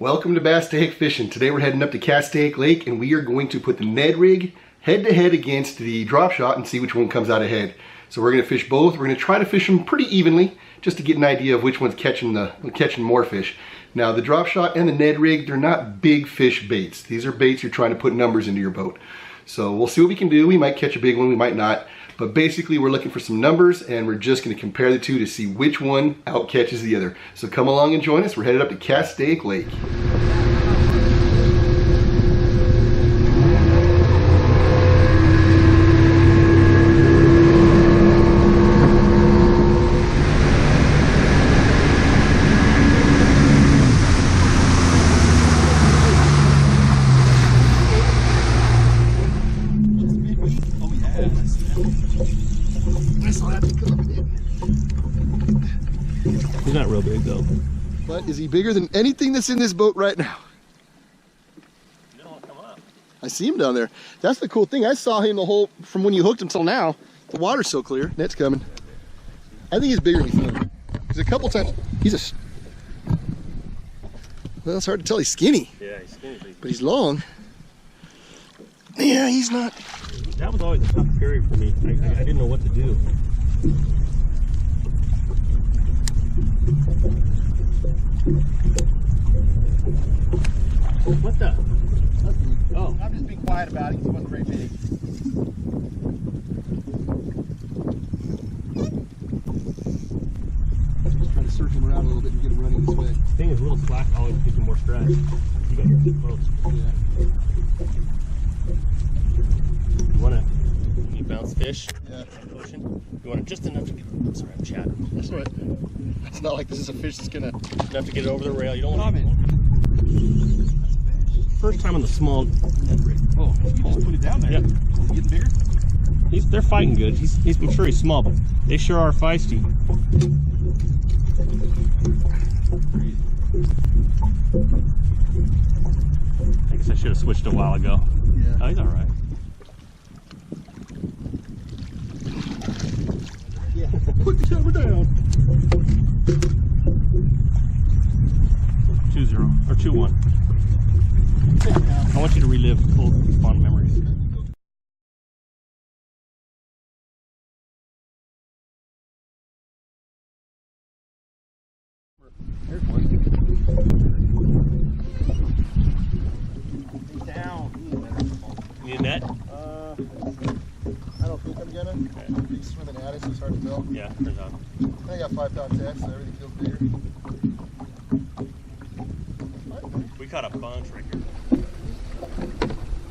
Welcome to Castaic Fishing. Today we're heading up to Castaic Lake and we are going to put the Ned Rig head to head against the Dropshot and see which one comes out ahead. So we're going to fish both. We're going to try to fish them pretty evenly just to get an idea of which one's catching more fish. Now the Dropshot and the Ned Rig, they're not big fish baits. These are baits you're trying to put numbers into your boat. So we'll see what we can do. We might catch a big one, we might not. But basically we're looking for some numbers and we're just going to compare the two to see which one out catches the other. So come along and join us. We're headed up to Castaic Lake. He's not real big though. But is he bigger than anything that's in this boat right now? No, come up. I see him down there. That's the cool thing. I saw him the whole, from when you hooked him till now. The water's so clear. Net's coming. I think he's bigger than he thought. Because a couple times, well, it's hard to tell. He's skinny. Yeah, he's skinny. But he's long. Yeah, he's not. That was always a tough period for me. I didn't know what to do. What the? Oh. I'm just being quiet about it because he wasn't very big. Just trying to circle him around a little bit and get him running this way. This thing is a little slack, always gives him more stretch. You got your feet close. Yeah. You want to bounce fish? Yeah. Ocean? You want it just enough to get. I'm sorry, I'm chatting. That's all right. It's not like this is a fish that's gonna. Enough to get it over the rail. You don't want to. First time on the small Ned Rig. Oh, you just put it down there. Yep. Getting bigger? They're fighting good. I'm sure he's small, but they sure are feisty. I guess I should have switched a while ago. Yeah. Oh, he's all right. Yeah. Put the camera down. 2-0 or 2-1. I want you to relive old fond memories. There's one. He's down. You need a net? I don't think I'm gonna. He's swimming at us, so it's hard to tell. Yeah, turns out. I got 5-pound tech, so everything feels bigger. We caught a bunch right here.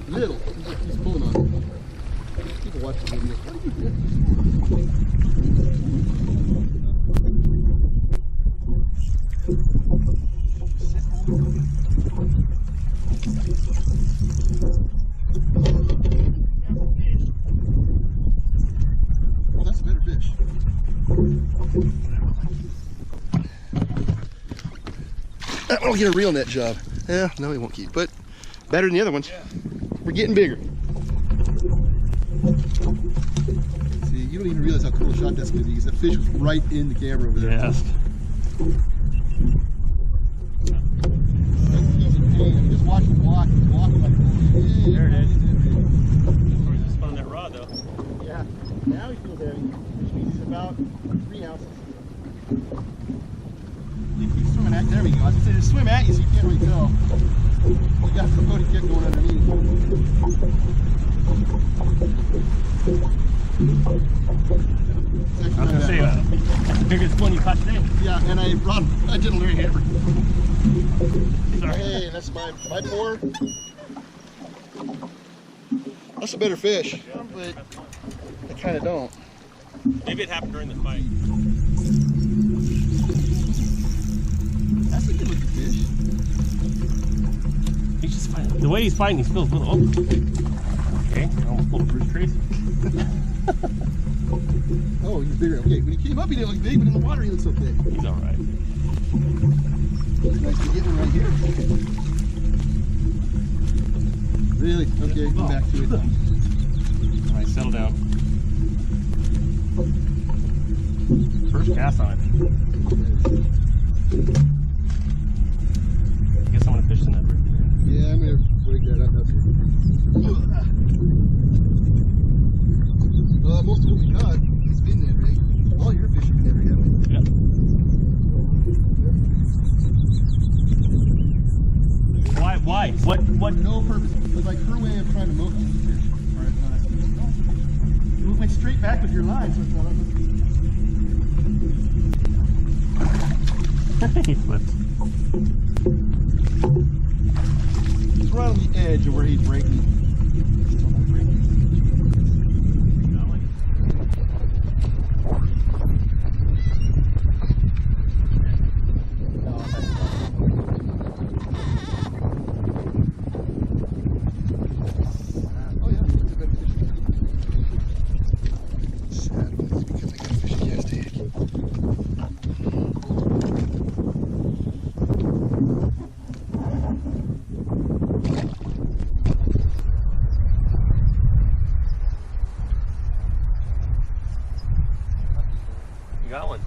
Little. He's pulling on him. People watch the video. What are you doing? Oh, that's a better fish. That one will get a real net job. Yeah, no, he won't keep, but better than the other ones. Yeah. We're getting bigger. See, you don't even realize how cool a shot that's going to be because that fish was right in the camera over there. Yes. I'm just watching him walk. He's walking like a There it is. He's just spun that rod though. Yeah. Now he feels heavy, which means he's about 3 ounces. He's swimming at, there we go. I was going to say, just swim at you so you can't really tell. He got the boat, he kept going underneath. I was gonna say that's the biggest one you caught today. Yeah, and I did a Larry Hammer. Sorry. Hey, that's my pour. That's a better fish, but I kind of don't. Maybe it happened during the fight. That's a good looking fish. He's just fighting. The way he's fighting, he feels a little. Oh. Okay, I almost pulled a Bruce Tracy. Oh, he's bigger. Okay, when he came up, he didn't look big, but in the water, he looks okay. He's all right. It's nice to get one right here. Really? Okay, come back to it. All right, settle down. First cast on it. guess I'm gonna fish the Ned Rig. Yeah, I'm gonna rig that up. That's it. Most of what we caught has been Ned Rig. All your fish have been Ned Rig, haven't they? Yeah. Why? What? For no purpose. It was like her way of trying to milk these fish. Or not. You went straight back with your line, so I thought He flipped. it's right on the edge of where he'd break me. Still not breaking. Oh yeah, it's a better fish. Sad, but it's because I got a fish at Castaic. You got one.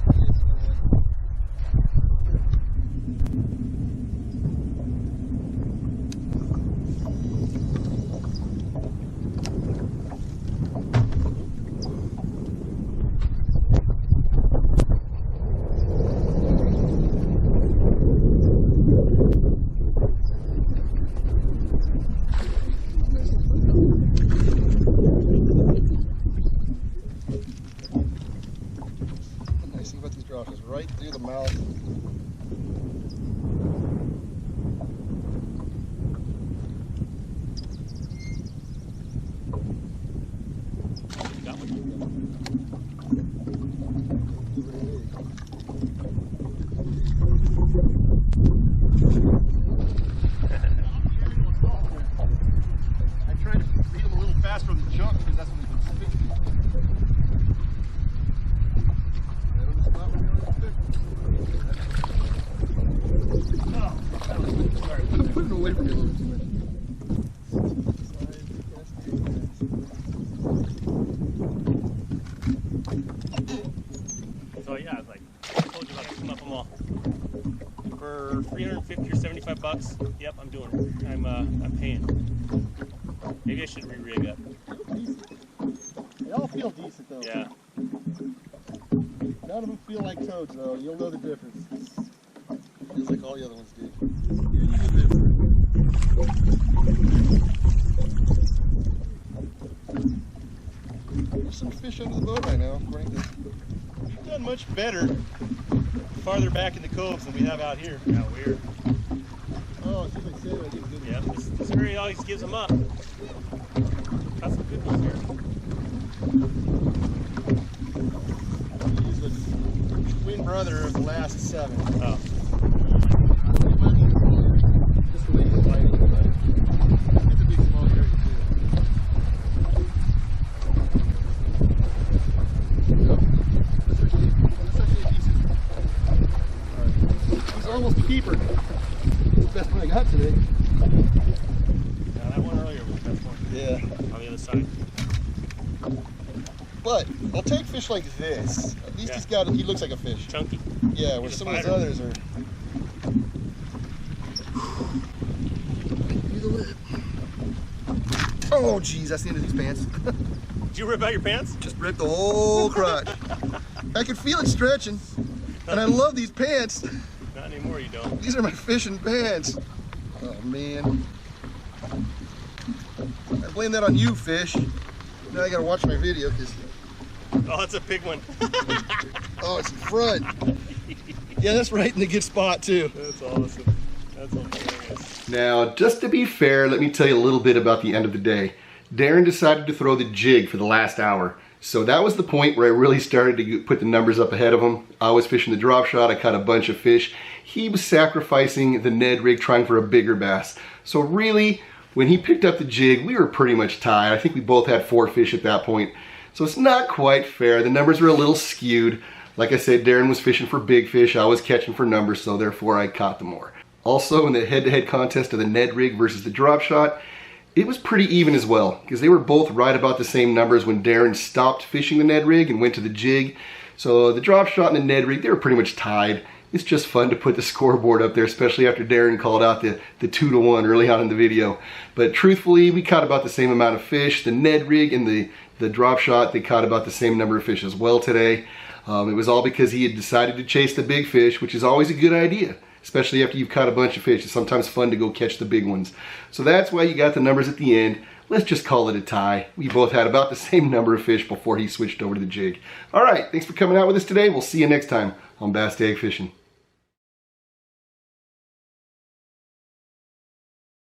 The nice thing about these drops is right through the mouth. You got one. I try to beat him a little faster on the jump because that's when he can stick to you. Right on the spot where you want to stick. Sorry. I'm putting it away from you a little too much. So yeah, I was like, I told you about picking up them all for 350 or 75 bucks. Yep, I'm doing it. I'm paying. Maybe I should re-rig up. They all feel decent though. Yeah. None of them feel like toads though. You'll know the difference. Feels like all the other ones do. There's some fish under the boat right now, according to. We've done much better farther back in the coves than we have out here. Yeah, weird. Oh, as soon as I say it, I get a good one. Yeah, this area always gives them up. Got some good ones here. He's the twin brother of the last 7. Oh. Just the way he's fighting, but it's a big small area too. Yep. That's actually a decent. Alright. He's almost a keeper. It's the best one I got today. Yeah, that one earlier was the best one. Yeah. On the other side. But I'll take fish like this. At least Yeah. he looks like a fish. Chunky. Yeah, where He's a some of those fighter. others are. Oh, geez, that's the end of these pants. Did you rip out your pants? Just ripped the whole crotch. I can feel it stretching. And I love these pants. Not anymore, you don't. These are my fishing pants. Oh, man. I blame that on you, fish. Now I gotta watch my video because, Oh, that's a big one. oh, it's in front. Yeah, that's right in the good spot, too. That's awesome. That's hilarious. Now, just to be fair, let me tell you a little bit about the end of the day. Darren decided to throw the jig for the last hour. So that was the point where I really started to put the numbers up ahead of him. I was fishing the drop shot, I caught a bunch of fish. He was sacrificing the Ned Rig, trying for a bigger bass. So really, when he picked up the jig, we were pretty much tied. I think we both had 4 fish at that point. So it's not quite fair. The numbers were a little skewed. Like I said, Darren was fishing for big fish. I was catching for numbers, so therefore I caught them more. Also, in the head-to-head contest of the Ned Rig versus the drop shot, it was pretty even as well, because they were both right about the same numbers when Darren stopped fishing the Ned Rig and went to the jig. So the drop shot and the Ned Rig, they were pretty much tied. it's just fun to put the scoreboard up there, especially after Darren called out the 2-to-1 early on in the video. But truthfully, we caught about the same amount of fish. The Ned Rig and the Dropshot, they caught about the same number of fish as well today. It was all because he had decided to chase the big fish, which is always a good idea, especially after you've caught a bunch of fish. It's sometimes fun to go catch the big ones. So that's why you got the numbers at the end. Let's just call it a tie. We both had about the same number of fish before he switched over to the jig. All right, thanks for coming out with us today. We'll see you next time on Castaic Fishing.